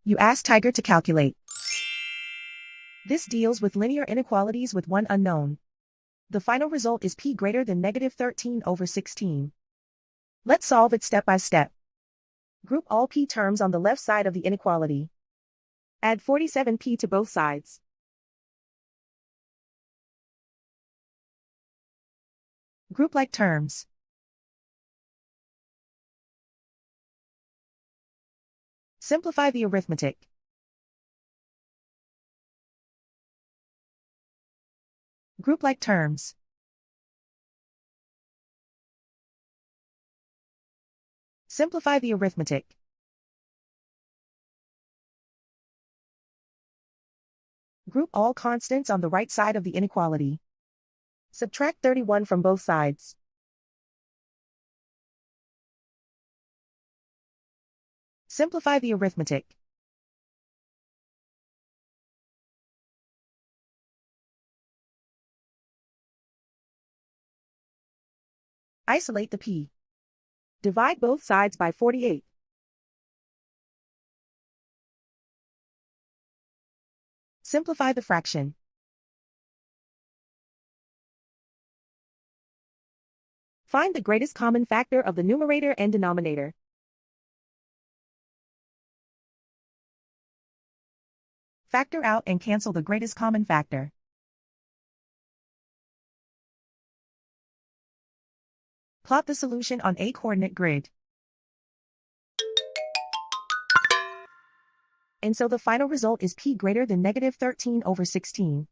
You ask Tiger to calculate. This deals with linear inequalities with one unknown. The final result is p greater than -13/16. Let's solve it step by step. Group all p terms on the left side of the inequality. Add 47p to both sides. Group like terms. Simplify the arithmetic. Group like terms. Simplify the arithmetic. Group all constants on the right side of the inequality. Subtract 31 from both sides. Simplify the arithmetic. Isolate the p. Divide both sides by 48. Simplify the fraction. Find the greatest common factor of the numerator and denominator. Factor out and cancel the greatest common factor. Plot the solution on a coordinate grid. And so the final result is p greater than -13/16.